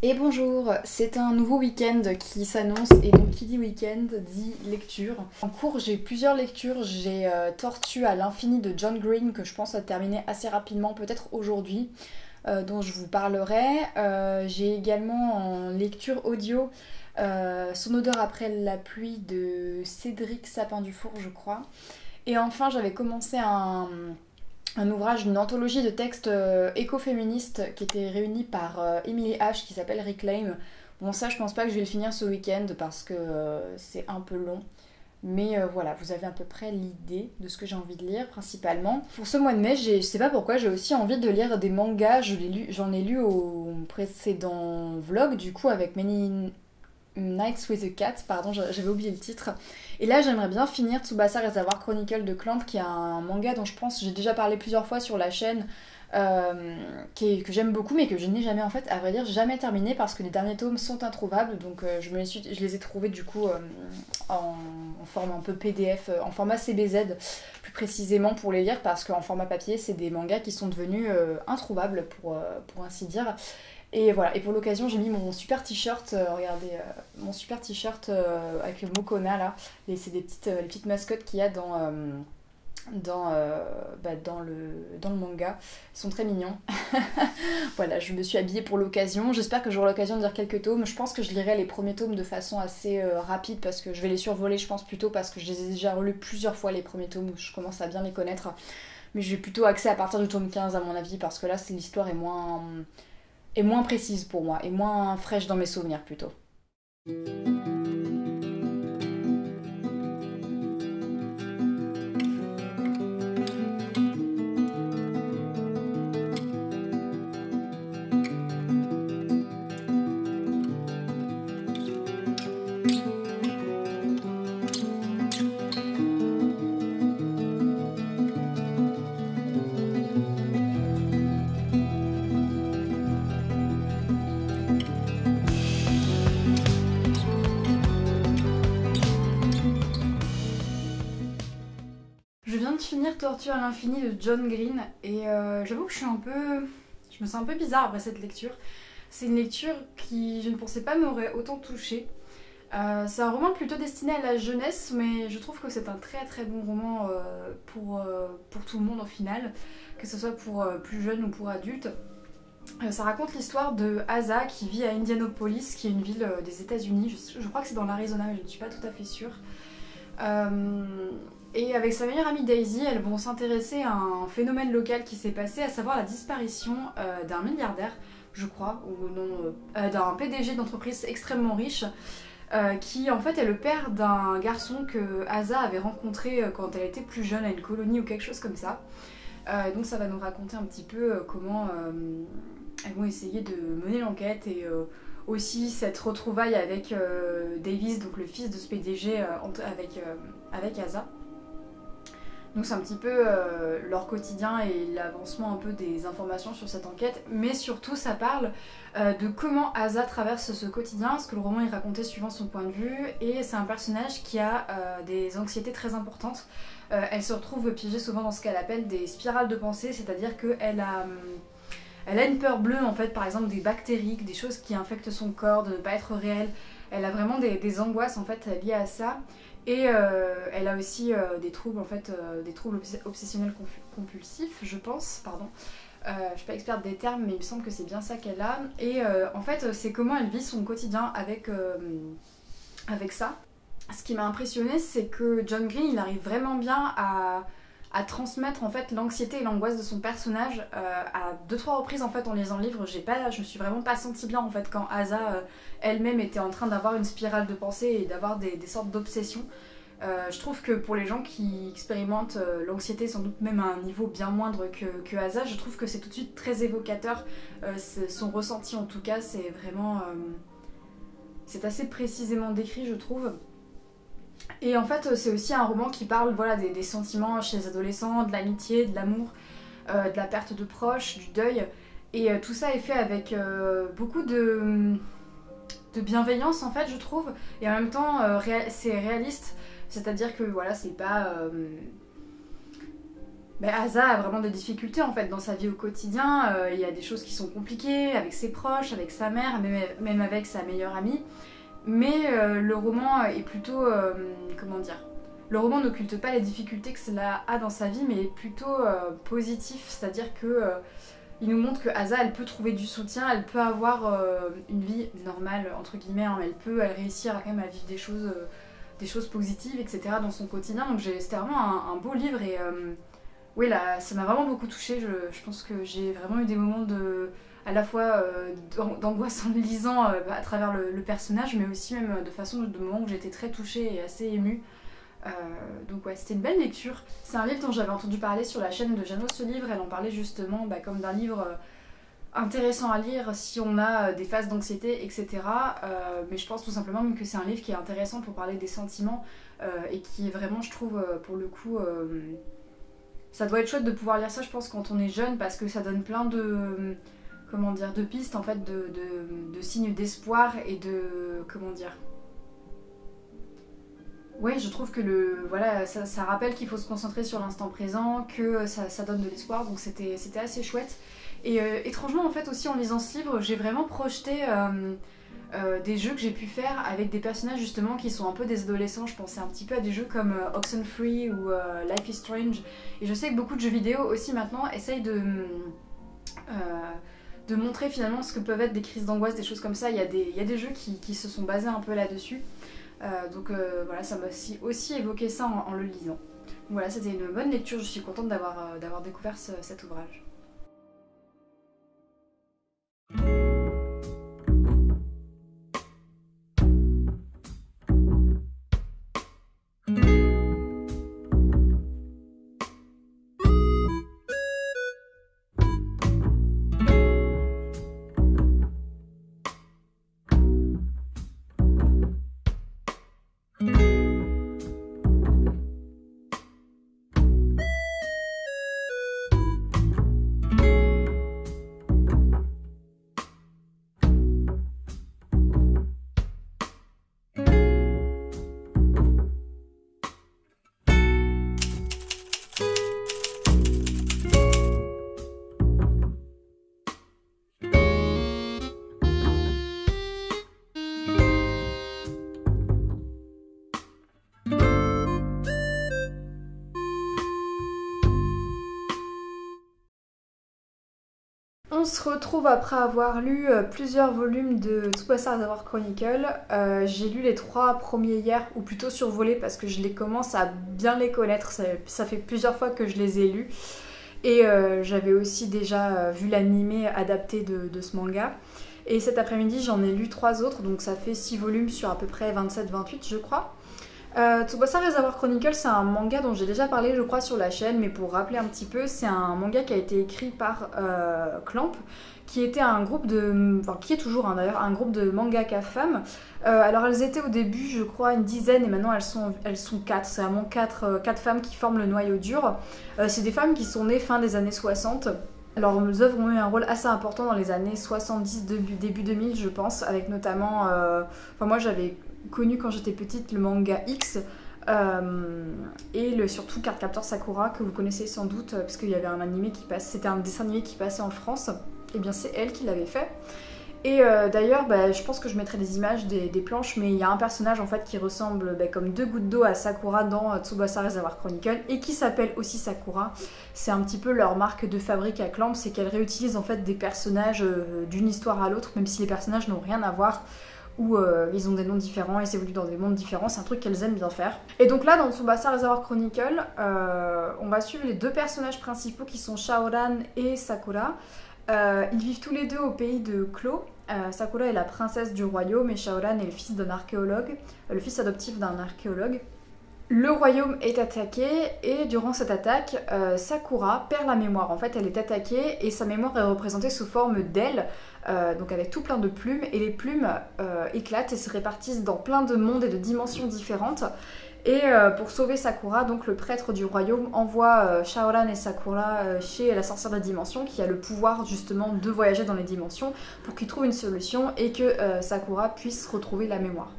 Et bonjour, c'est un nouveau week-end qui s'annonce et donc qui dit week-end dit lecture. En cours j'ai plusieurs lectures, j'ai Tortue à l'infini de John Green que je pense à terminer assez rapidement, peut-être aujourd'hui, dont je vous parlerai. J'ai également en lecture audio Son odeur après la pluie de Cédric Sapin-Dufour je crois. Et enfin j'avais commencé un ouvrage, une anthologie de textes écoféministes qui était réunie par Emily H qui s'appelle Reclaim. Bon ça je pense pas que je vais le finir ce week-end parce que c'est un peu long. Mais voilà, vous avez à peu près l'idée de ce que j'ai envie de lire principalement. Pour ce mois de mai, je sais pas pourquoi, j'ai aussi envie de lire des mangas. J'en ai lu au précédent vlog du coup avec Many Nights with a Cat, pardon, j'avais oublié le titre. Et là, j'aimerais bien finir Tsubasa Reservoir Chronicle de Clamp, qui est un manga dont je pense j'ai déjà parlé plusieurs fois sur la chaîne, que j'aime beaucoup, mais que je n'ai jamais, en fait, à vrai dire, jamais terminé parce que les derniers tomes sont introuvables. Donc, je les ai trouvés du coup en forme un peu PDF, en format CBZ, plus précisément pour les lire, parce qu'en format papier, c'est des mangas qui sont devenus introuvables, pour ainsi dire. Et voilà, et pour l'occasion j'ai mis mon super t-shirt, regardez, mon super t-shirt avec le Mokona là, et c'est les petites mascottes qu'il y a dans le manga, ils sont très mignons. Voilà, je me suis habillée pour l'occasion, j'espère que j'aurai l'occasion de lire quelques tomes, je pense que je lirai les premiers tomes de façon assez rapide parce que je vais les survoler je pense plutôt parce que je les ai déjà relus plusieurs fois les premiers tomes où je commence à bien les connaître, mais j'ai plutôt accès à partir du tome 15 à mon avis parce que là l'histoire est moins précise pour moi, et moins fraîche dans mes souvenirs plutôt. Je viens de finir Tortue à l'infini de John Green et j'avoue que je me sens un peu bizarre après cette lecture. C'est une lecture qui je ne pensais pas m'aurait autant touchée. C'est un roman plutôt destiné à la jeunesse, mais je trouve que c'est un très très bon roman pour tout le monde au final, que ce soit pour plus jeunes ou pour adultes. Ça raconte l'histoire de Asa qui vit à Indianapolis, qui est une ville des États-Unis. Je crois que c'est dans l'Arizona, mais je ne suis pas tout à fait sûre. Et avec sa meilleure amie Daisy, elles vont s'intéresser à un phénomène local qui s'est passé, à savoir la disparition d'un milliardaire, je crois, ou non, d'un PDG d'entreprise extrêmement riche, qui en fait est le père d'un garçon que Asa avait rencontré quand elle était plus jeune à une colonie ou quelque chose comme ça. Donc ça va nous raconter un petit peu comment elles vont essayer de mener l'enquête et aussi cette retrouvaille avec Davis, donc le fils de ce PDG, avec Asa. Donc c'est un petit peu leur quotidien et l'avancement un peu des informations sur cette enquête, mais surtout ça parle de comment Asa traverse ce quotidien, ce que le roman est raconté suivant son point de vue, et c'est un personnage qui a des anxiétés très importantes. Elle se retrouve piégée souvent dans ce qu'elle appelle des spirales de pensée, c'est-à-dire qu'elle elle a une peur bleue en fait, par exemple des bactéries, des choses qui infectent son corps, de ne pas être réelle. Elle a vraiment des angoisses en fait liées à ça. Et elle a aussi des troubles en fait, des troubles obsessionnels compulsifs, je pense, pardon. Je suis pas experte des termes, mais il me semble que c'est bien ça qu'elle a. Et en fait, c'est comment elle vit son quotidien avec ça. Ce qui m'a impressionnée, c'est que John Green, il arrive vraiment bien à transmettre en fait l'anxiété et l'angoisse de son personnage à 2-3 reprises en fait en lisant le livre. Je me suis vraiment pas sentie bien en fait quand Asa elle-même était en train d'avoir une spirale de pensée et d'avoir des sortes d'obsessions. Je trouve que pour les gens qui expérimentent l'anxiété sans doute même à un niveau bien moindre que Asa, je trouve que c'est tout de suite très évocateur. Son ressenti en tout cas, c'est vraiment c'est assez précisément décrit je trouve. Et en fait, c'est aussi un roman qui parle voilà, des sentiments chez les adolescents, de l'amitié, de l'amour, de la perte de proches, du deuil. Et tout ça est fait avec beaucoup de bienveillance, en fait, je trouve. Et en même temps, c'est réaliste. C'est-à-dire que voilà, c'est pas Asa a vraiment des difficultés en fait dans sa vie au quotidien. Il y a des choses qui sont compliquées avec ses proches, avec sa mère, même avec sa meilleure amie. Mais le roman est plutôt, comment dire, le roman n'occulte pas les difficultés que cela a dans sa vie, mais est plutôt positif, c'est-à-dire que il nous montre que Asa, elle peut trouver du soutien, elle peut avoir une vie normale entre guillemets, hein, elle réussir quand même à vivre des choses positives, etc. dans son quotidien. Donc c'était vraiment un beau livre et oui, là, ça m'a vraiment beaucoup touchée. Je pense que j'ai vraiment eu des moments à la fois d'angoisse en le lisant à travers le personnage, mais aussi même de moments où j'étais très touchée et assez émue. Donc ouais, c'était une belle lecture. C'est un livre dont j'avais entendu parler sur la chaîne de Jeannot ce livre. Elle en parlait justement comme d'un livre intéressant à lire si on a des phases d'anxiété, etc. Mais je pense tout simplement que c'est un livre qui est intéressant pour parler des sentiments et qui est vraiment, je trouve, pour le coup... ça doit être chouette de pouvoir lire ça, je pense, quand on est jeune, parce que ça donne plein de... comment dire, de pistes, en fait, de signes d'espoir et de... comment dire... Ouais, je trouve que voilà, ça rappelle qu'il faut se concentrer sur l'instant présent, que ça donne de l'espoir, donc c'était assez chouette. Et étrangement, en fait, aussi en lisant ce livre, j'ai vraiment projeté des jeux que j'ai pu faire avec des personnages justement qui sont un peu des adolescents. Je pensais un petit peu à des jeux comme Oxenfree ou Life is Strange. Et je sais que beaucoup de jeux vidéo aussi maintenant essayent de montrer finalement ce que peuvent être des crises d'angoisse, des choses comme ça. Il y a des jeux qui se sont basés un peu là-dessus. Donc voilà, ça m'a aussi évoqué ça en le lisant. Voilà, c'était une bonne lecture, je suis contente d'avoir découvert cet ouvrage. On se retrouve après avoir lu plusieurs volumes de Tsubasa Reservoir Chronicle. J'ai lu les 3 premiers hier, ou plutôt survolés parce que je les commence à bien les connaître. Ça fait plusieurs fois que je les ai lus. Et j'avais aussi déjà vu l'animé adapté de ce manga. Et cet après-midi, j'en ai lu 3 autres, donc ça fait 6 volumes sur à peu près 27-28, je crois. Tsubasa Reservoir Chronicle, c'est un manga dont j'ai déjà parlé, je crois, sur la chaîne, mais pour rappeler un petit peu, c'est un manga qui a été écrit par Clamp, qui était un groupe de... enfin, qui est toujours d'ailleurs, un groupe de mangaka femmes. Alors elles étaient au début, je crois, une dizaine, et maintenant elles sont 4. C'est vraiment 4 femmes qui forment le noyau dur. C'est des femmes qui sont nées fin des années 60. Alors nos œuvres ont eu un rôle assez important dans les années 70, début 2000, je pense, avec notamment... enfin moi j'avais connu quand j'étais petite le manga X et surtout Cardcaptor Sakura, que vous connaissez sans doute parce qu'il y avait un animé qui passe, c'était un dessin animé qui passait en France, et bien c'est elle qui l'avait fait. Et d'ailleurs, je pense que je mettrai des images des planches, mais il y a un personnage en fait qui ressemble comme 2 gouttes d'eau à Sakura dans Tsubasa Reservoir Chronicle et qui s'appelle aussi Sakura. C'est un petit peu leur marque de fabrique à Clamp, c'est qu'elles réutilisent en fait des personnages d'une histoire à l'autre, même si les personnages n'ont rien à voir, où ils ont des noms différents, ils évoluent dans des mondes différents, c'est un truc qu'elles aiment bien faire. Et donc là, dans Tsubasa Reservoir Chronicle, on va suivre les 2 personnages principaux qui sont Shaoran et Sakura. Ils vivent tous les 2 au pays de Clos. Sakura est la princesse du royaume et Shaoran est le fils d'un archéologue, le fils adoptif d'un archéologue. Le royaume est attaqué et durant cette attaque, Sakura perd la mémoire. En fait, elle est attaquée et sa mémoire est représentée sous forme d'ailes, donc avec tout plein de plumes. Et les plumes éclatent et se répartissent dans plein de mondes et de dimensions différentes. Et pour sauver Sakura, donc le prêtre du royaume envoie Shaoran et Sakura chez la sorcière de la dimension qui a le pouvoir justement de voyager dans les dimensions pour qu'ils trouvent une solution et que Sakura puisse retrouver la mémoire.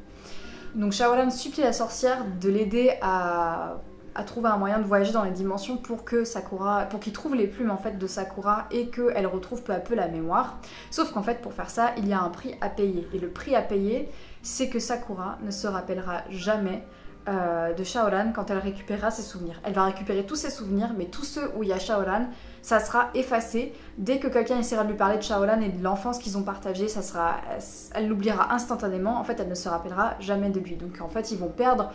Donc Shaoran supplie la sorcière de l'aider à à trouver un moyen de voyager dans les dimensions pour qu'il trouve les plumes en fait de Sakura et qu'elle retrouve peu à peu la mémoire. Sauf qu'en fait pour faire ça, il y a un prix à payer. Et le prix à payer, c'est que Sakura ne se rappellera jamais de Shaoran quand elle récupérera ses souvenirs. Elle va récupérer tous ses souvenirs, mais tous ceux où il y a Shaoran, ça sera effacé. Dès que quelqu'un essaiera de lui parler de Shaoran et de l'enfance qu'ils ont partagée, elle l'oubliera instantanément. En fait, elle ne se rappellera jamais de lui. Donc en fait, ils vont perdre.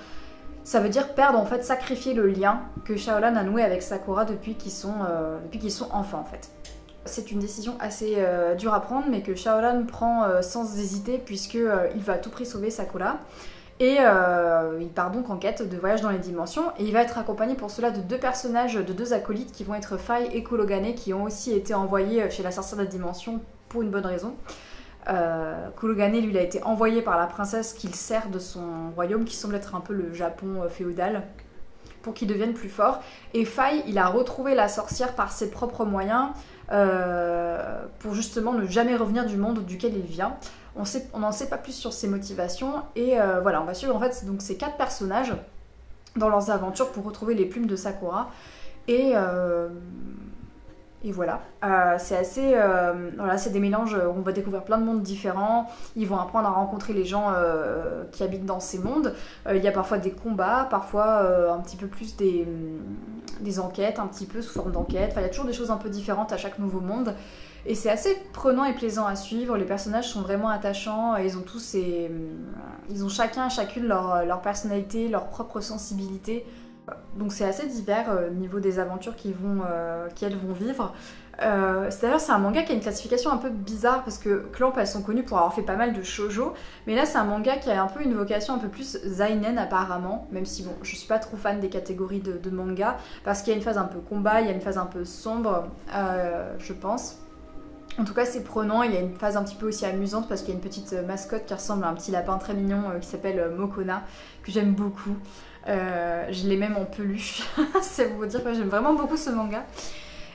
Ça veut dire perdre, en fait, sacrifier le lien que Shaoran a noué avec Sakura depuis qu'ils sont enfants, en fait. C'est une décision assez dure à prendre, mais que Shaoran prend sans hésiter, puisqu'il va à tout prix sauver Sakura. Et il part donc en quête de voyage dans les dimensions, et il va être accompagné pour cela de deux personnages, de deux acolytes qui vont être Faye et Kurogane, qui ont aussi été envoyés chez la sorcière des dimensions pour une bonne raison. Kurogane, lui, il a été envoyé par la princesse qu'il sert de son royaume, qui semble être un peu le Japon féodal, pour qu'il devienne plus fort. Et Faye, il a retrouvé la sorcière par ses propres moyens, pour justement ne jamais revenir du monde duquel il vient. On n'en sait pas plus sur ses motivations, et voilà, on va suivre en fait donc ces 4 personnages dans leurs aventures pour retrouver les plumes de Sakura. Et voilà, c'est assez... voilà, c'est des mélanges, on va découvrir plein de mondes différents, ils vont apprendre à rencontrer les gens qui habitent dans ces mondes. Il y a parfois des combats, parfois un petit peu plus des enquêtes, un petit peu sous forme d'enquête. Enfin, il y a toujours des choses un peu différentes à chaque nouveau monde. Et c'est assez prenant et plaisant à suivre, les personnages sont vraiment attachants, ils ont chacun et chacune leur personnalité, leur propre sensibilité. Donc c'est assez divers au niveau des aventures qu'elles vont vivre. D'ailleurs c'est un manga qui a une classification un peu bizarre parce que Clamp, elles sont connues pour avoir fait pas mal de shoujo, mais là c'est un manga qui a un peu une vocation un peu plus seinen apparemment, même si bon je suis pas trop fan des catégories de manga parce qu'il y a une phase un peu combat, il y a une phase un peu sombre, je pense. En tout cas c'est prenant, il y a une phase un petit peu aussi amusante parce qu'il y a une petite mascotte qui ressemble à un petit lapin très mignon qui s'appelle Mokona, que j'aime beaucoup. Je l'ai même en peluche, c'est pour vous dire que j'aime vraiment beaucoup ce manga.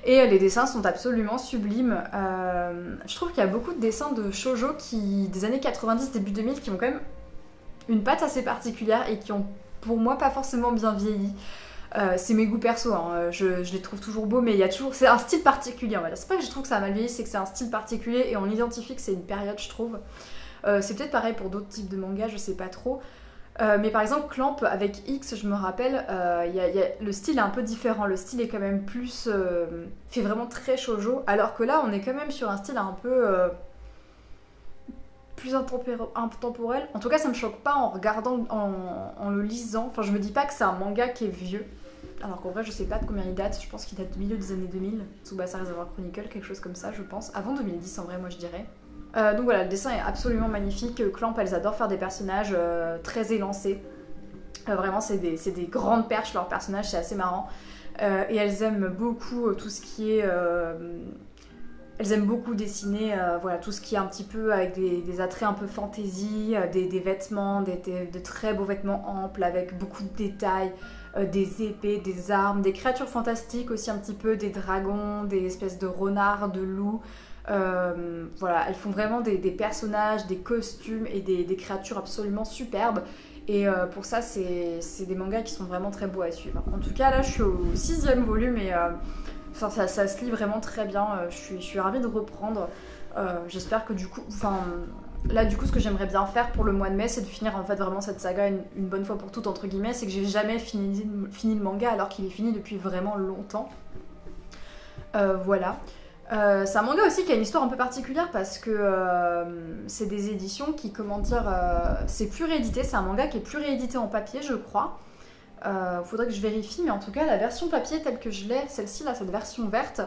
Et les dessins sont absolument sublimes. Je trouve qu'il y a beaucoup de dessins de shoujo des années 90, début 2000 qui ont quand même une patte assez particulière et qui ont pour moi pas forcément bien vieilli. C'est mes goûts perso, hein. Je les trouve toujours beaux, mais il y a toujours... C'est un style particulier, on va dire. C'est pas que je trouve que ça a mal vieilli, c'est que c'est un style particulier et on identifie que c'est une période, je trouve. C'est peut-être pareil pour d'autres types de mangas, je sais pas trop. Mais par exemple, Clamp avec X, je me rappelle, le style est un peu différent. Le style est quand même plus... fait vraiment très shoujo, alors que là, on est quand même sur un style un peu... plus intemporel. En tout cas, ça me choque pas en regardant, en le lisant. Enfin, je me dis pas que c'est un manga qui est vieux. Alors qu'en vrai, je sais pas de combien il date. Je pense qu'il date du milieu des années 2000. Tsubasa Reservoir Chronicle, quelque chose comme ça, je pense. Avant 2010, en vrai, moi, je dirais. Donc voilà, le dessin est absolument magnifique. Clamp, elles adorent faire des personnages très élancés. Vraiment, c'est des grandes perches, leurs personnages, c'est assez marrant. Et elles aiment beaucoup tout ce qui est... elles aiment beaucoup dessiner voilà, tout ce qui est un petit peu avec des attraits un peu fantasy, des vêtements, de très beaux vêtements amples avec beaucoup de détails, des épées, des armes, des créatures fantastiques aussi un petit peu, des dragons, des espèces de renards, de loups. Voilà, elles font vraiment des personnages, des costumes et des créatures absolument superbes. Et pour ça, c'est des mangas qui sont vraiment très beaux à suivre. En tout cas, là, je suis au 6e volume et... Enfin, ça se lit vraiment très bien, je suis ravie de reprendre. J'espère que du coup, là du coup ce que j'aimerais bien faire pour le mois de mai, c'est de finir en fait vraiment cette saga une bonne fois pour toutes entre guillemets. C'est que j'ai jamais fini le manga alors qu'il est fini depuis vraiment longtemps. Voilà. C'est un manga aussi qui a une histoire un peu particulière parce que c'est des éditions qui, comment dire, c'est plus réédité. C'est un manga qui est plus réédité en papier, je crois. Faudrait que je vérifie, mais en tout cas la version papier telle que je l'ai, celle-ci là, cette version verte,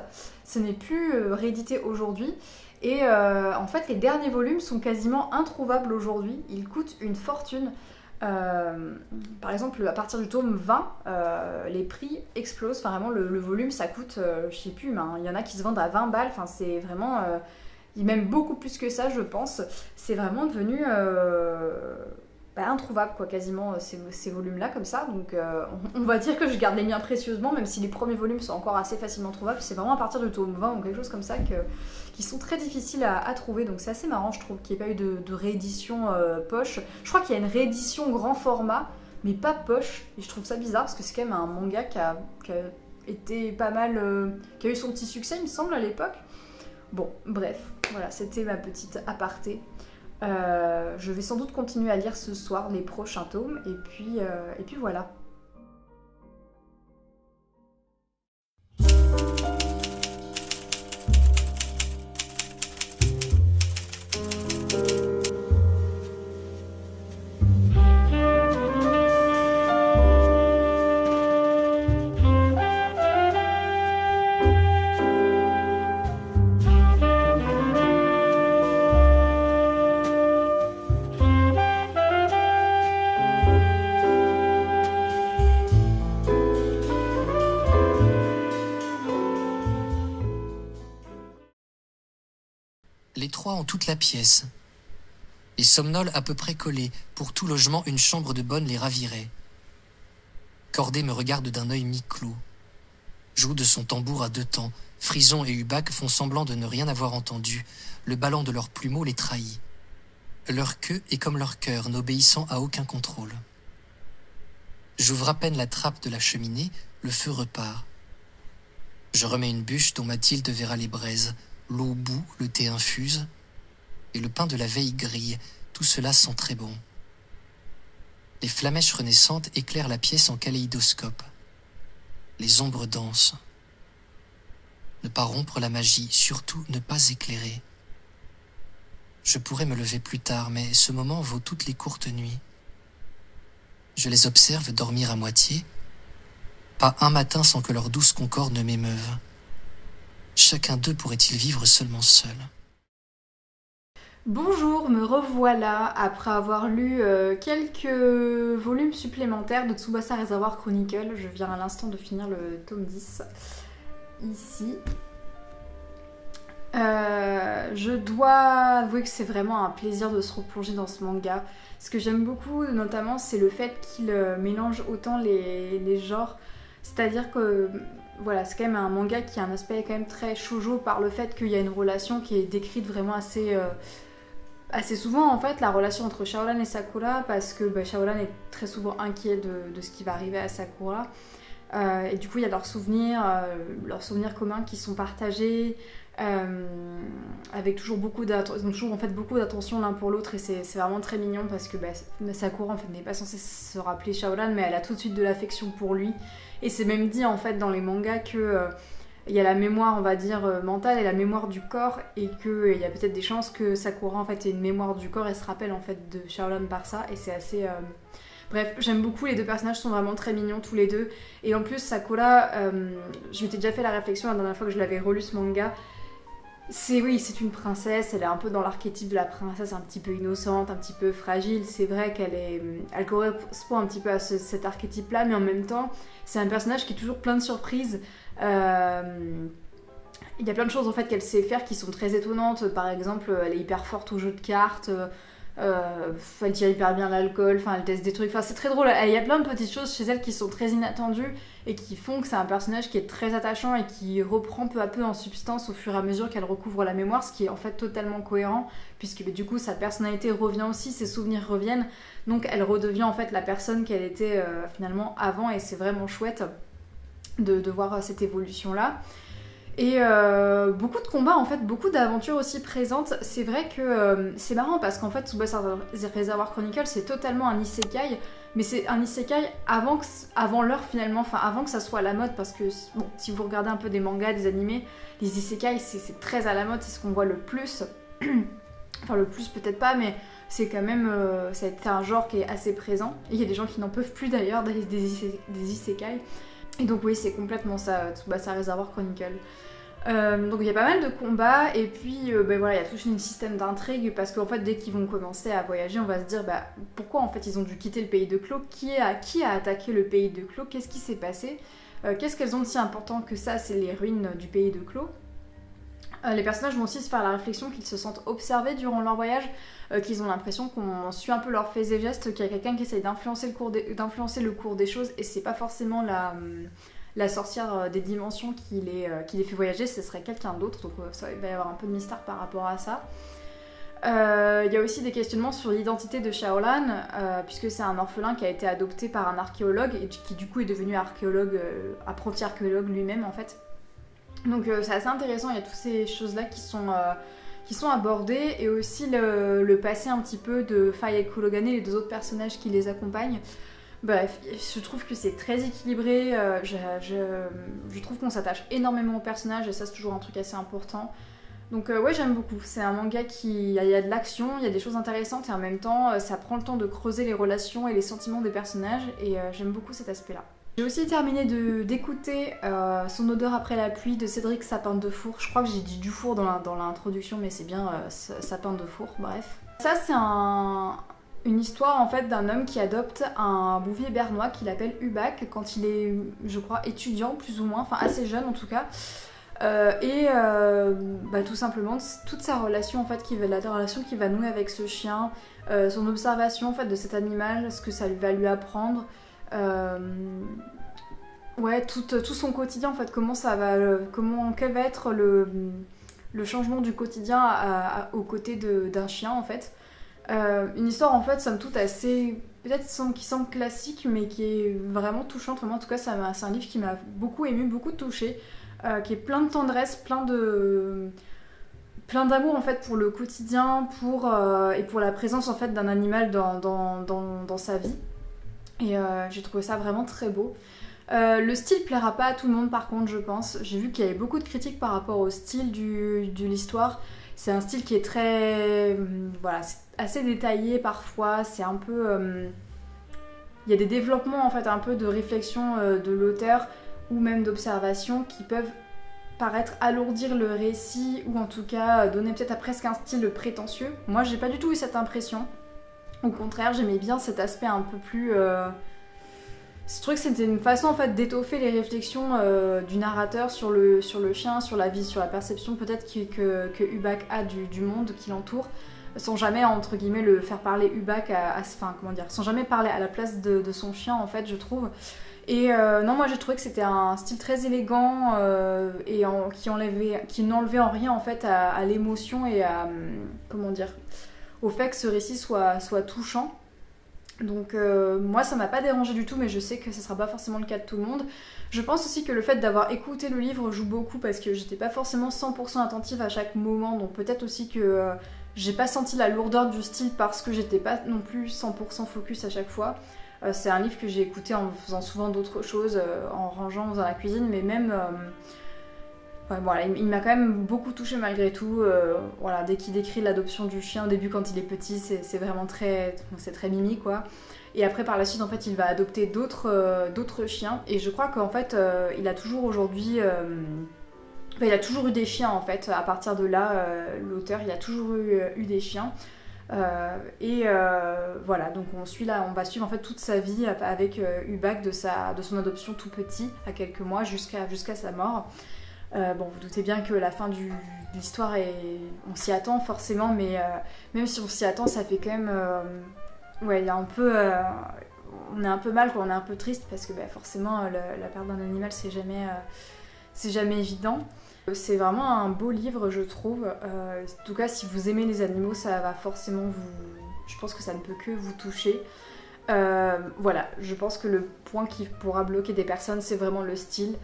ce n'est plus réédité aujourd'hui. Et en fait les derniers volumes sont quasiment introuvables aujourd'hui, ils coûtent une fortune. Par exemple à partir du tome 20, les prix explosent, enfin vraiment le volume ça coûte, je sais plus, mais il y en a qui se vendent à 20 balles, enfin c'est vraiment... même beaucoup plus que ça je pense, c'est vraiment devenu... introuvable quoi, quasiment ces volumes là comme ça, donc on va dire que je garde les miens précieusement même si les premiers volumes sont encore assez facilement trouvables. C'est vraiment à partir du tome 20 ou quelque chose comme ça qui sont très difficiles à trouver, donc c'est assez marrant je trouve qu'il n'y ait pas eu de réédition poche. Je crois qu'il y a une réédition grand format mais pas poche. Et je trouve ça bizarre parce que c'est quand même un manga qui a été pas mal... qui a eu son petit succès, il me semble, à l'époque. Bon, bref, voilà, c'était ma petite aparté. Je vais sans doute continuer à lire ce soir les prochains tomes, et puis voilà. Les trois ont toute la pièce. Les somnoles à peu près collés, pour tout logement une chambre de bonne les ravirait. Corday me regarde d'un œil mi-clos. Joue de son tambour à deux temps. Frison et Hubac font semblant de ne rien avoir entendu. Le ballon de leurs plumeaux les trahit. Leur queue est comme leur cœur, n'obéissant à aucun contrôle. J'ouvre à peine la trappe de la cheminée, le feu repart. Je remets une bûche dont Mathilde verra les braises. L'eau bout, le thé infuse, et le pain de la veille grille, tout cela sent très bon. Les flamèches renaissantes éclairent la pièce en kaléidoscope. Les ombres dansent. Ne pas rompre la magie, surtout ne pas éclairer. Je pourrais me lever plus tard, mais ce moment vaut toutes les courtes nuits. Je les observe dormir à moitié. Pas un matin sans que leur douce concorde ne m'émeuve. Chacun d'eux pourrait-il vivre seulement seul? Bonjour, me revoilà après avoir lu quelques volumes supplémentaires de Tsubasa Reservoir Chronicle. Je viens à l'instant de finir le tome 10 ici. Je dois avouer que c'est vraiment un plaisir de se replonger dans ce manga. Ce que j'aime beaucoup notamment, c'est le fait qu'il mélange autant les genres. C'est-à-dire que voilà, c'est quand même un manga qui a un aspect quand même très shoujo par le fait qu'il y a une relation qui est décrite vraiment assez souvent en fait, la relation entre Shaoran et Sakura, parce que Shaoran est très souvent inquiet de ce qui va arriver à Sakura. Et du coup il y a leurs souvenirs communs qui sont partagés, avec toujours beaucoup d'attention. Ils ont toujours en fait beaucoup d'attention l'un pour l'autre, et c'est vraiment très mignon parce que Sakura en fait n'est pas censée se rappeler Shaoran, mais elle a tout de suite de l'affection pour lui. Et c'est même dit en fait dans les mangas que il y a la mémoire, on va dire, mentale et la mémoire du corps, et qu'il y a peut-être des chances que Sakura en fait ait une mémoire du corps et se rappelle en fait de Shaoran par ça, et c'est assez... Bref, j'aime beaucoup, les deux personnages sont vraiment très mignons tous les deux. Et en plus Sakura, je m'étais déjà fait la réflexion la dernière fois que je l'avais relu ce manga, c'est une princesse, elle est un peu dans l'archétype de la princesse un petit peu innocente, un petit peu fragile. C'est vrai elle correspond un petit peu à cet archétype là, mais en même temps c'est un personnage qui est toujours plein de surprises. Il y a plein de choses en fait qu'elle sait faire qui sont très étonnantes. Par exemple, elle est hyper forte au jeu de cartes, elle tire hyper bien l'alcool, enfin elle teste des trucs, enfin c'est très drôle. Il y a plein de petites choses chez elle qui sont très inattendues et qui font que c'est un personnage qui est très attachant et qui reprend peu à peu en substance au fur et à mesure qu'elle recouvre la mémoire, ce qui est en fait totalement cohérent, puisque du coup sa personnalité revient aussi, ses souvenirs reviennent, donc elle redevient en fait la personne qu'elle était finalement avant, et c'est vraiment chouette de voir cette évolution là. Et beaucoup de combats en fait, beaucoup d'aventures aussi présentes. C'est vrai que c'est marrant parce qu'en fait Tsubasa Reservoir Chronicle c'est totalement un isekai, mais c'est un isekai avant l'heure finalement, enfin avant que ça soit à la mode, parce que bon, si vous regardez un peu des mangas, des animés, les isekai c'est très à la mode, c'est ce qu'on voit le plus. Enfin le plus peut-être pas, mais c'est quand même c'est un genre qui est assez présent. Et il y a des gens qui n'en peuvent plus d'ailleurs des isekai. Et donc oui, c'est complètement ça, Tsubasa Reservoir Chronicle. Donc il y a pas mal de combats, et puis voilà, il y a tout un système d'intrigue, parce qu'en fait dès qu'ils vont commencer à voyager, on va se dire pourquoi en fait ils ont dû quitter le pays de Clos, qui a attaqué le pays de Clos, qu'est-ce qui s'est passé, qu'est-ce qu'elles ont de si important que ça, c'est les ruines du pays de Clos. Les personnages vont aussi se faire la réflexion qu'ils se sentent observés durant leur voyage, qu'ils ont l'impression qu'on suit un peu leurs faits et gestes, qu'il y a quelqu'un qui essaye d'influencer le cours des choses, et c'est pas forcément la sorcière des dimensions qui les fait voyager, ce serait quelqu'un d'autre, donc ça, il va y avoir un peu de mystère par rapport à ça. Il y a aussi des questionnements sur l'identité de Shaolan, puisque c'est un orphelin qui a été adopté par un archéologue et qui du coup est devenu archéologue, apprenti archéologue lui-même en fait. Donc c'est assez intéressant, il y a toutes ces choses-là qui sont abordées, et aussi le passé un petit peu de Faye et Kurogane, les deux autres personnages qui les accompagnent. Bref, je trouve que c'est très équilibré, je trouve qu'on s'attache énormément aux personnages, et ça c'est toujours un truc assez important. Donc ouais, j'aime beaucoup. C'est un manga il y a de l'action, il y a des choses intéressantes, et en même temps ça prend le temps de creuser les relations et les sentiments des personnages, et j'aime beaucoup cet aspect-là. J'ai aussi terminé d'écouter Son odeur après la pluie de Cédric Sapin-Defour. Je crois que j'ai dit Dufour dans l'introduction, mais c'est bien Sapin-Defour, bref. Ça c'est une histoire en fait d'un homme qui adopte un bouvier bernois qu'il appelle Hubac quand il est, je crois, étudiant plus ou moins, enfin assez jeune en tout cas. Tout simplement toute sa relation en fait, la relation qu'il va nouer avec ce chien, son observation en fait de cet animal, ce que ça va lui apprendre, ouais, tout son quotidien en fait, quel va être le changement du quotidien aux côtés d'un chien en fait. Une histoire en fait somme toute assez, peut-être qui semble classique, mais qui est vraiment touchante. Vraiment, en tout cas c'est un livre qui m'a beaucoup ému, beaucoup touchée. Qui est plein de tendresse, plein d'amour en fait pour le quotidien, et pour la présence en fait d'un animal dans sa vie. Et j'ai trouvé ça vraiment très beau. Le style plaira pas à tout le monde par contre, je pense. J'ai vu qu'il y avait beaucoup de critiques par rapport au style de l'histoire. C'est un style qui est très, voilà, c'est assez détaillé parfois. C'est un peu, il y a des développements en fait, un peu de réflexion de l'auteur, ou même d'observation, qui peuvent paraître alourdir le récit, ou en tout cas donner peut-être presque un style prétentieux. Moi j'ai pas du tout eu cette impression. Au contraire, j'aimais bien cet aspect un peu plus... Je trouvais que c'était une façon en fait d'étoffer les réflexions du narrateur sur le chien, sur la vie, sur la perception peut-être que Hubac a du monde qui l'entoure, sans jamais entre guillemets le faire parler Hubac sans jamais parler à la place de son chien en fait, je trouve. Et non, moi j'ai trouvé que c'était un style très élégant qui n'enlevait en rien en fait à l'émotion et au fait que ce récit soit touchant. Donc moi ça m'a pas dérangé du tout, mais je sais que ce sera pas forcément le cas de tout le monde. Je pense aussi que le fait d'avoir écouté le livre joue beaucoup, parce que j'étais pas forcément 100% attentive à chaque moment, donc peut-être aussi que j'ai pas senti la lourdeur du style parce que j'étais pas non plus 100% focus à chaque fois. C'est un livre que j'ai écouté en faisant souvent d'autres choses, en rangeant, en faisant la cuisine, mais même... voilà, il m'a quand même beaucoup touchée malgré tout. Voilà, dès qu'il décrit l'adoption du chien au début quand il est petit, c'est vraiment très mimi quoi. Et après par la suite en fait il va adopter d'autres chiens, et je crois qu'en fait il a toujours aujourd'hui... il a toujours eu des chiens en fait, à partir de là l'auteur il a toujours eu des chiens. Voilà, donc on va suivre en fait toute sa vie avec Hubac de son adoption tout petit à quelques mois jusqu'à sa mort. Bon, vous doutez bien que la fin de l'histoire on s'y attend forcément, mais même si on s'y attend, ça fait quand même ouais, il y a un peu on est un peu mal quoi, on est un peu triste parce que forcément la perte d'un animal c'est jamais évident. C'est vraiment un beau livre, je trouve. En tout cas, si vous aimez les animaux, ça va forcément je pense que ça ne peut que vous toucher. Voilà, je pense que le point qui pourra bloquer des personnes, c'est vraiment le style.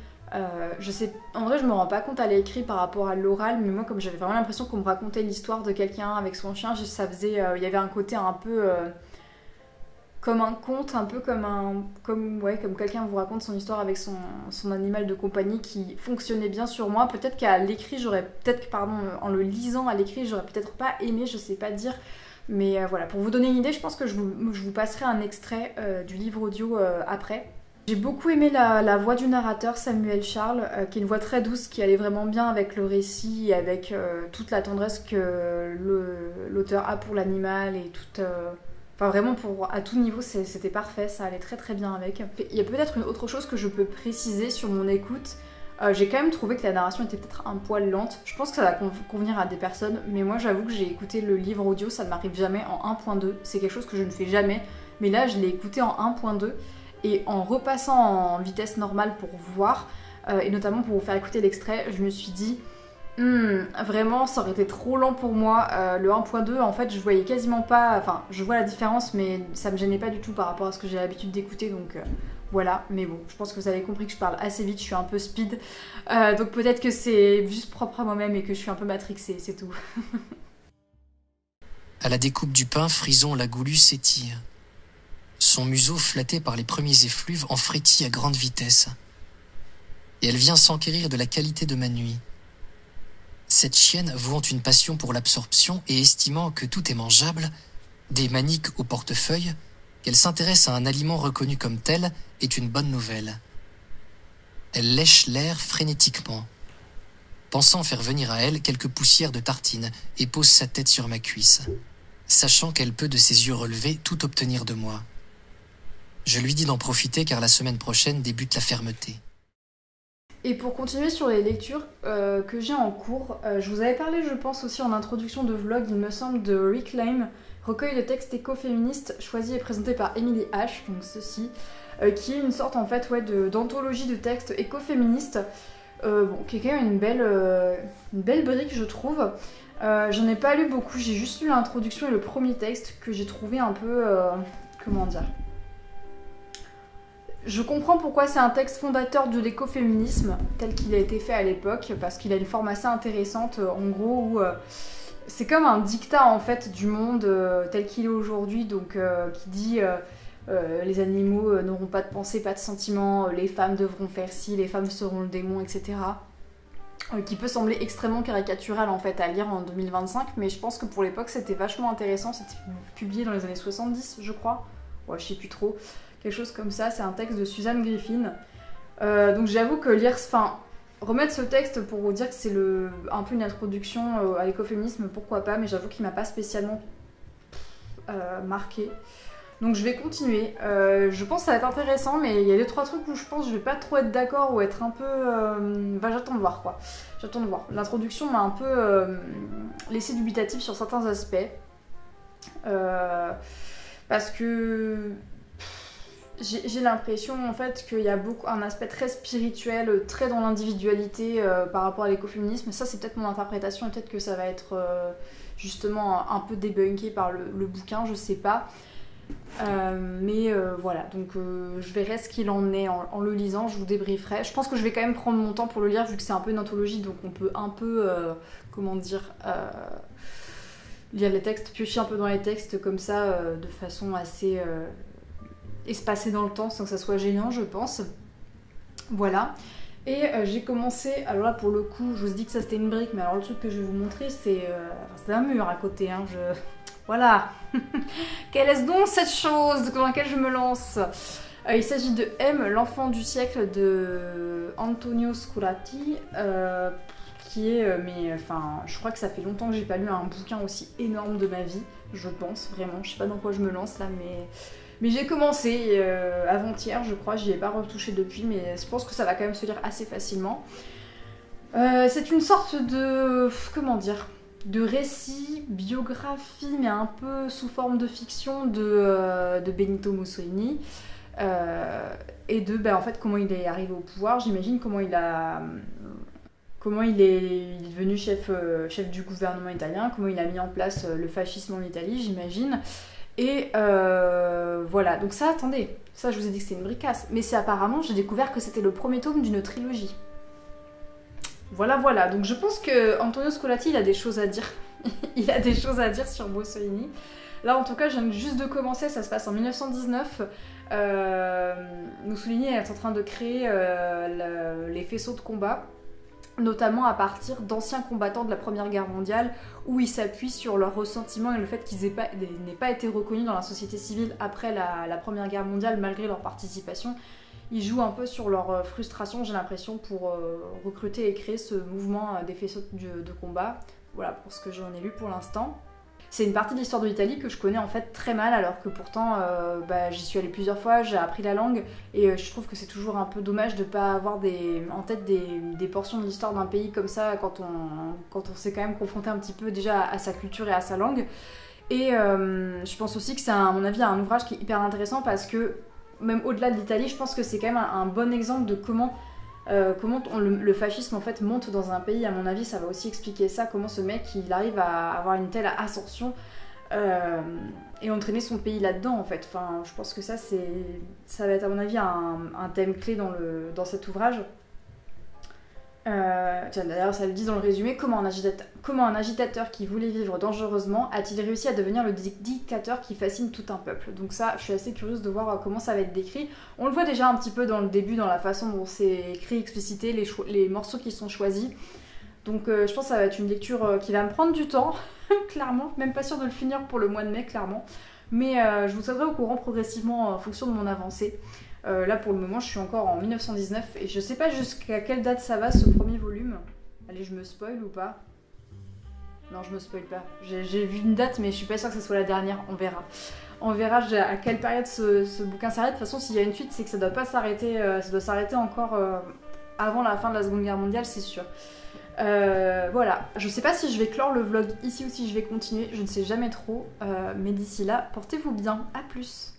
Je sais, en vrai, je me rends pas compte à l'écrit par rapport à l'oral, mais moi, comme j'avais vraiment l'impression qu'on me racontait l'histoire de quelqu'un avec son chien, il y avait un côté un peu... comme un conte, un peu comme quelqu'un vous raconte son histoire avec son animal de compagnie, qui fonctionnait bien sur moi. Peut-être qu'à l'écrit, en le lisant à l'écrit, j'aurais peut-être pas aimé, je sais pas dire. Mais voilà, pour vous donner une idée, je pense que je vous passerai un extrait du livre audio après. J'ai beaucoup aimé la voix du narrateur, Samuel Charles, qui est une voix très douce, qui allait vraiment bien avec le récit et avec toute la tendresse que l'auteur a pour l'animal et toute... Enfin vraiment, à tout niveau, c'était parfait, ça allait très très bien avec. Il y a peut-être une autre chose que je peux préciser sur mon écoute. J'ai quand même trouvé que la narration était peut-être un poil lente. Je pense que ça va convenir à des personnes, mais moi j'avoue que j'ai écouté le livre audio, ça ne m'arrive jamais en 1.2. C'est quelque chose que je ne fais jamais, mais là je l'ai écouté en 1.2. Et en repassant en vitesse normale pour voir, et notamment pour vous faire écouter l'extrait, je me suis dit... Vraiment, ça aurait été trop lent pour moi. Le 1.2, en fait, je voyais quasiment pas... Enfin, je vois la différence, mais ça me gênait pas du tout par rapport à ce que j'ai l'habitude d'écouter, donc voilà. Mais bon, je pense que vous avez compris que je parle assez vite, je suis un peu speed. Donc peut-être que c'est juste propre à moi-même et que je suis un peu matrixée, c'est tout. À la découpe du pain, Frison la goulue s'étire. Son museau, flatté par les premiers effluves, en frétille à grande vitesse. Et elle vient s'enquérir de la qualité de ma nuit. Cette chienne, vouant une passion pour l'absorption et estimant que tout est mangeable, des maniques au portefeuille, qu'elle s'intéresse à un aliment reconnu comme tel est une bonne nouvelle. Elle lèche l'air frénétiquement, pensant faire venir à elle quelques poussières de tartine et pose sa tête sur ma cuisse, sachant qu'elle peut de ses yeux relevés tout obtenir de moi. Je lui dis d'en profiter car la semaine prochaine débute la fermeté. Et pour continuer sur les lectures que j'ai en cours, je vous avais parlé, je pense, aussi en introduction de vlog, il me semble, de Reclaim, recueil de textes écoféministes choisi et présenté par Emily H, donc ceci, qui est une sorte en fait d'anthologie de textes écoféministes, qui est quand même une belle brique, je trouve. J'en ai pas lu beaucoup, j'ai juste lu l'introduction et le premier texte que j'ai trouvé un peu... comment dire ? Je comprends pourquoi c'est un texte fondateur de l'écoféminisme, tel qu'il a été fait à l'époque, parce qu'il a une forme assez intéressante, en gros, où c'est comme un dictat en fait du monde tel qu'il est aujourd'hui, donc qui dit les animaux n'auront pas de pensée, pas de sentiments, les femmes devront faire ci, les femmes seront le démon, etc. Qui peut sembler extrêmement caricatural en fait à lire en 2025, mais je pense que pour l'époque c'était vachement intéressant, c'était publié dans les années 70 je crois, ouais je sais plus trop. Quelque chose comme ça, c'est un texte de Suzanne Griffin. Donc j'avoue que remettre ce texte pour vous dire que c'est un peu une introduction à l'écoféminisme, pourquoi pas, mais j'avoue qu'il m'a pas spécialement marqué. Donc je vais continuer. Je pense que ça va être intéressant, mais il y a 2-3 trucs où je pense que je vais pas trop être d'accord ou être un peu... j'attends de voir quoi. J'attends de voir. L'introduction m'a un peu laissé dubitatif sur certains aspects. Parce que... J'ai l'impression en fait qu'il y a un aspect très spirituel, très dans l'individualité par rapport à l'écoféminisme. Ça c'est peut-être mon interprétation et peut-être que ça va être justement un peu débunké par le bouquin, je sais pas. Mais voilà, donc je verrai ce qu'il en est en le lisant, je vous débrieferai. Je pense que je vais quand même prendre mon temps pour le lire vu que c'est un peu une anthologie, donc on peut un peu, lire les textes, piocher un peu dans les textes comme ça de façon assez... espacé dans le temps sans que ça soit gênant je pense. Voilà. Et j'ai commencé, alors là pour le coup je vous ai dit que ça c'était une brique, mais alors le truc que je vais vous montrer c'est un mur à côté hein, voilà. Quelle est-ce donc cette chose dans laquelle je me lance? Il s'agit de M, l'enfant du siècle de Antonio Scorlatti, qui est, je crois que ça fait longtemps que j'ai pas lu un bouquin aussi énorme de ma vie, je pense, vraiment, je sais pas dans quoi je me lance là, mais j'ai commencé avant-hier, je crois, j'y ai pas retouché depuis, mais je pense que ça va quand même se lire assez facilement. C'est une sorte de... comment dire, de récit, biographie, mais un peu sous forme de fiction de Benito Mussolini. Et de en fait comment il est arrivé au pouvoir, j'imagine comment il est devenu chef du gouvernement italien, comment il a mis en place le fascisme en Italie, j'imagine. Et voilà, donc ça, attendez, ça je vous ai dit que c'était une bricasse, mais c'est apparemment, j'ai découvert que c'était le premier tome d'une trilogie. Voilà, donc je pense que Antonio Scorlatti, il a des choses à dire. Il a des choses à dire sur Mussolini. Là, en tout cas, je viens juste de commencer, ça se passe en 1919. Mussolini est en train de créer les faisceaux de combat, notamment à partir d'anciens combattants de la Première Guerre mondiale, où il s'appuie sur leur ressentiment et le fait qu'ils n'aient pas été reconnus dans la société civile après la Première Guerre mondiale, malgré leur participation. Ils jouent un peu sur leur frustration, j'ai l'impression, pour recruter et créer ce mouvement des faisceaux de combat. Voilà, pour ce que j'en ai lu pour l'instant. C'est une partie de l'histoire de l'Italie que je connais en fait très mal, alors que pourtant j'y suis allée plusieurs fois, j'ai appris la langue, et je trouve que c'est toujours un peu dommage de ne pas avoir en tête des portions de l'histoire d'un pays comme ça quand on s'est quand même confronté un petit peu déjà à sa culture et à sa langue. Et je pense aussi que c'est à mon avis un ouvrage qui est hyper intéressant parce que même au-delà de l'Italie, je pense que c'est quand même un bon exemple de comment comment le fascisme en fait monte dans un pays. À mon avis, ça va aussi expliquer ça, comment ce mec il arrive à avoir une telle ascension et entraîner son pays là-dedans en fait. Enfin, je pense que ça va être à mon avis un thème clé dans cet ouvrage. Tiens, d'ailleurs, ça le dit dans le résumé, comment un agitateur qui voulait vivre dangereusement a-t-il réussi à devenir le dictateur qui fascine tout un peuple. Donc ça, je suis assez curieuse de voir comment ça va être décrit. On le voit déjà un petit peu dans le début, dans la façon dont c'est écrit, explicité, les morceaux qui sont choisis. Donc je pense que ça va être une lecture qui va me prendre du temps, clairement. Même pas sûre de le finir pour le mois de mai, clairement. Mais je vous tiendrai au courant progressivement en fonction de mon avancée. Là pour le moment je suis encore en 1919 et je sais pas jusqu'à quelle date ça va ce premier volume. Allez, je me spoil ou pas? Non, je me spoil pas. J'ai vu une date mais je suis pas sûre que ce soit la dernière, on verra. On verra à quelle période ce bouquin s'arrête. De toute façon s'il y a une suite c'est que ça doit pas s'arrêter, ça doit s'arrêter encore avant la fin de la Seconde Guerre mondiale, c'est sûr. Voilà, je sais pas si je vais clore le vlog ici ou si je vais continuer, je ne sais jamais trop. Mais d'ici là, portez-vous bien, à plus.